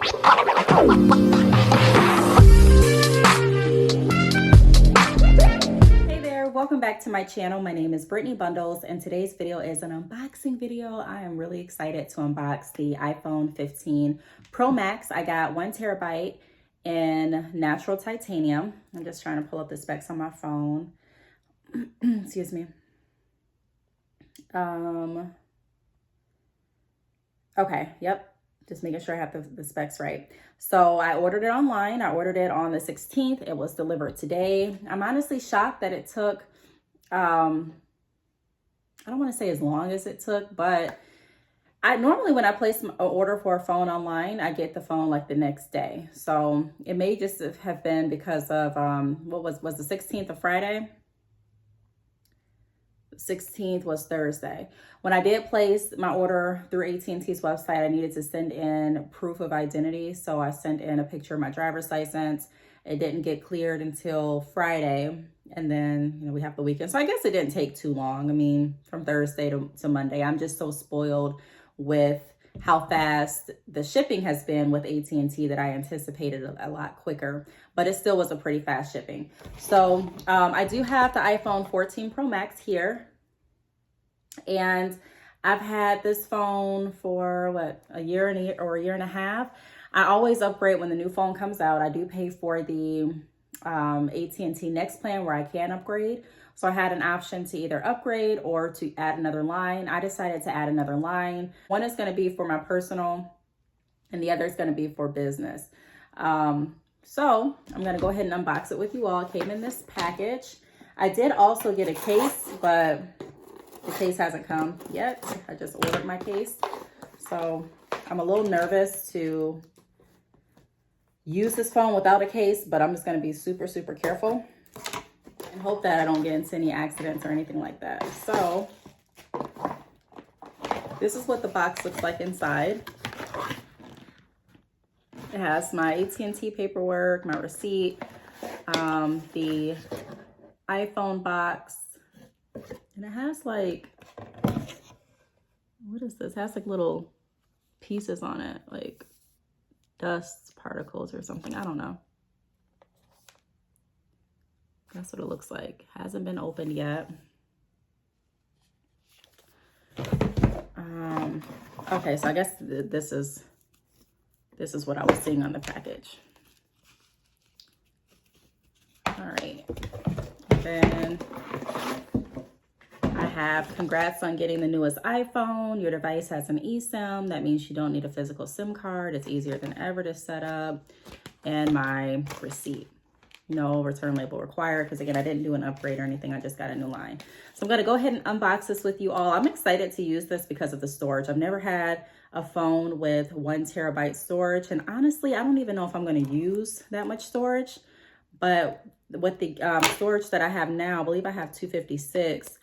Hey there, welcome back to my channel. My name is Brittney Bundles and today's video is an unboxing video. I am really excited to unbox the iPhone 15 Pro Max. I got 1 terabyte in natural titanium. I'm just trying to pull up the specs on my phone. Excuse me. Okay, yep. Just making sure I have the specs right. So I ordered it online. I ordered it on the 16th. It was delivered today. I'm honestly shocked that it took, I don't want to say as long as it took, but I normally when I place an order for a phone online, I get the phone like the next day. So it may just have been because of, what was the 16th of Friday? 16th was Thursday. When I did place my order through AT&T's website, I needed to send in proof of identity. So I sent in a picture of my driver's license. It didn't get cleared until Friday. And then, we have the weekend. So I guess it didn't take too long. I mean, from Thursday to Monday, I'm just so spoiled with how fast the shipping has been with AT&T that I anticipated a lot quicker, but it still was a pretty fast shipping. So I do have the iPhone 14 Pro Max here, and I've had this phone for a year and a half. I always upgrade when the new phone comes out. I do pay for the AT&T Next plan where I can upgrade. So I had an option to either upgrade or to add another line. I decided to add another line. One is going to be for my personal and the other is going to be for business. So I'm going to go ahead and unbox it with you all. It came in this package. I did also get a case, but the case hasn't come yet. I just ordered my case. So I'm a little nervous to use this phone without a case, but I'm just going to be super, super careful and hope that I don't get into any accidents or anything like that. So this is what the box looks like inside. It has my AT&T paperwork, my receipt, the iPhone box, and it has like, what is this? It has like little pieces on it, like dust particles or something. I don't know. That's what it looks like. Hasn't been opened yet. Okay, so I guess this is what I was seeing on the package. All right. And then I have congrats on getting the newest iPhone. Your device has an eSIM. That means you don't need a physical SIM card. It's easier than ever to set up. And my receipt. No return label required because, again, I didn't do an upgrade or anything. I just got a new line. So I'm going to go ahead and unbox this with you all. I'm excited to use this because of the storage. I've never had a phone with 1 terabyte storage. And honestly, I don't even know if I'm going to use that much storage. But with the storage that I have now, I believe I have 256.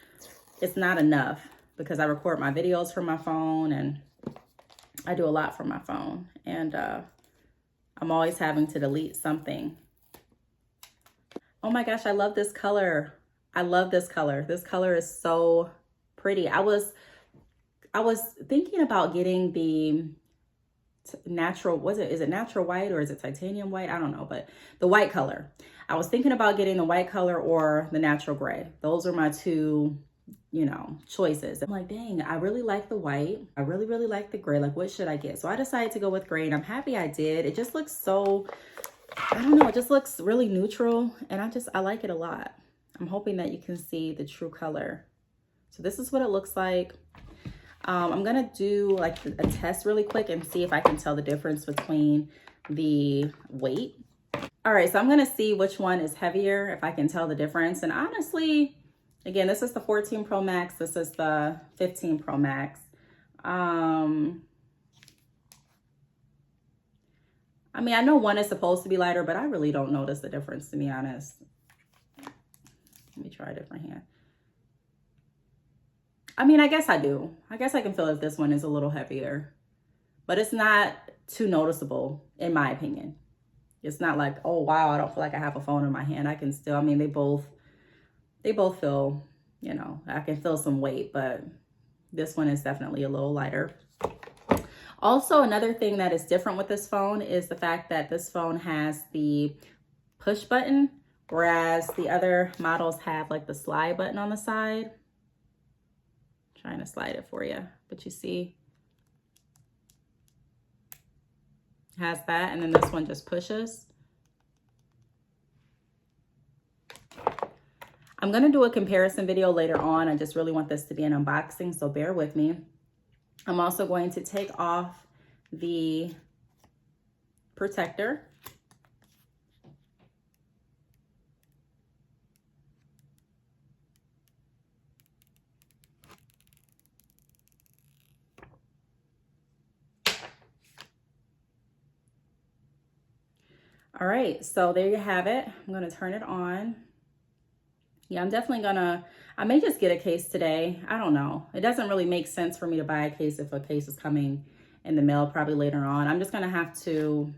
It's not enough because I record my videos from my phone and I do a lot from my phone. And I'm always having to delete something. Oh my gosh, I love this color. I love this color. This color is so pretty. I was thinking about getting the natural, is it natural white or is it titanium white? I don't know, but the white color. I was thinking about getting the white color or the natural gray. Those are my two, choices. I'm like, dang, I really like the white. I really, really like the gray. Like, what should I get? So I decided to go with gray and I'm happy I did. It just looks so, I don't know, it just looks really neutral and I like it a lot. I'm hoping that you can see the true color. So this is what it looks like. I'm gonna do like a test really quick and see if I can tell the difference between the weight. All right, so I'm gonna see which one is heavier, if I can tell the difference. And honestly, again, this is the 14 Pro Max, this is the 15 Pro Max. I mean, I know one is supposed to be lighter, but I really don't notice the difference, to be honest. Let me try a different hand. I mean, I guess I do. I guess I can feel if this one is a little heavier, but it's not too noticeable, in my opinion. It's not like, oh, wow, I don't feel like I have a phone in my hand. I can still, I mean, they both feel, I can feel some weight, but this one is definitely a little lighter. Also, another thing that is different with this phone is the fact that this phone has the push button, whereas the other models have like the slide button on the side. I'm trying to slide it for you, but you see, it has that, and then this one just pushes. I'm gonna do a comparison video later on. I just really want this to be an unboxing, so bear with me. I'm also going to take off the protector. All right, so there you have it. I'm gonna turn it on. Yeah, I'm definitely gonna, I may just get a case today. I don't know. It doesn't really make sense for me to buy a case if a case is coming in the mail probably later on. I'm just gonna have to,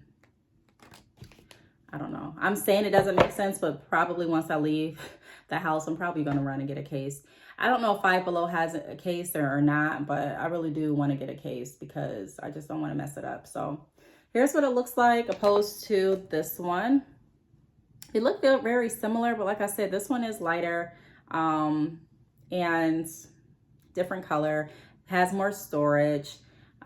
I don't know. I'm saying it doesn't make sense, but probably once I leave the house, I'm probably gonna run and get a case. I don't know if Five Below has a case or not, but I really do wanna get a case because I just don't wanna mess it up. So here's what it looks like opposed to this one. They look very similar, but like I said, this one is lighter and different color, has more storage.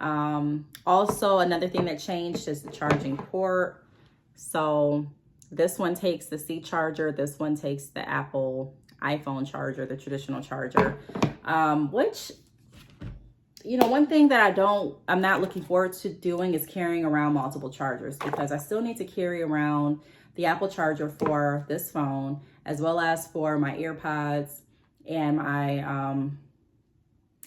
Also, another thing that changed is the charging port. So this one takes the C charger, this one takes the Apple iPhone charger, the traditional charger, which, you know, one thing that I'm not looking forward to doing is carrying around multiple chargers, because I still need to carry around the Apple charger for this phone, as well as for my AirPods and my,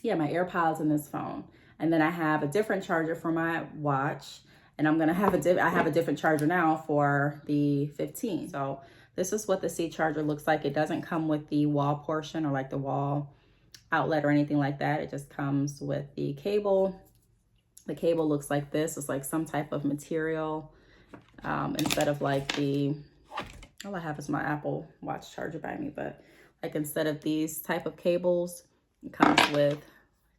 my AirPods and this phone. And then I have a different charger for my watch, and I'm gonna have I have a different charger now for the 15. So this is what the C charger looks like. It doesn't come with the wall portion or like the wall outlet or anything like that. It just comes with the cable. The cable looks like this. It's like some type of material. Instead of like all I have is my Apple Watch charger by me, but like instead of these type of cables, it comes with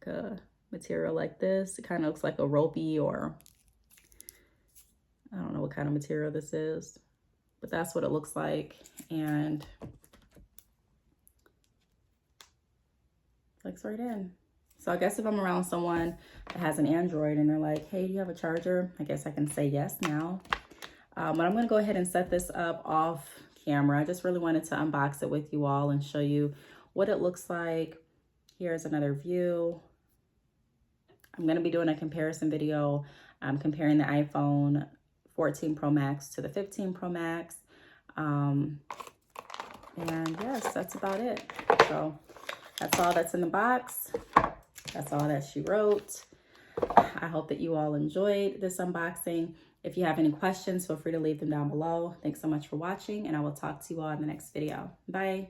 like a material like this. It kind of looks like a ropey, or I don't know what kind of material this is, but that's what it looks like. And plugs right in. So I guess if I'm around someone that has an Android and they're like, hey, do you have a charger? I guess I can say yes now. But I'm gonna go ahead and set this up off camera. I just really wanted to unbox it with you all and show you what it looks like. Here's another view. I'm gonna be doing a comparison video. I'm comparing the iPhone 14 Pro Max to the 15 Pro Max. And yes, that's about it. So that's all that's in the box. That's all that she wrote. I hope that you all enjoyed this unboxing. If you have any questions, feel free to leave them down below. Thanks so much for watching, and I will talk to you all in the next video. Bye.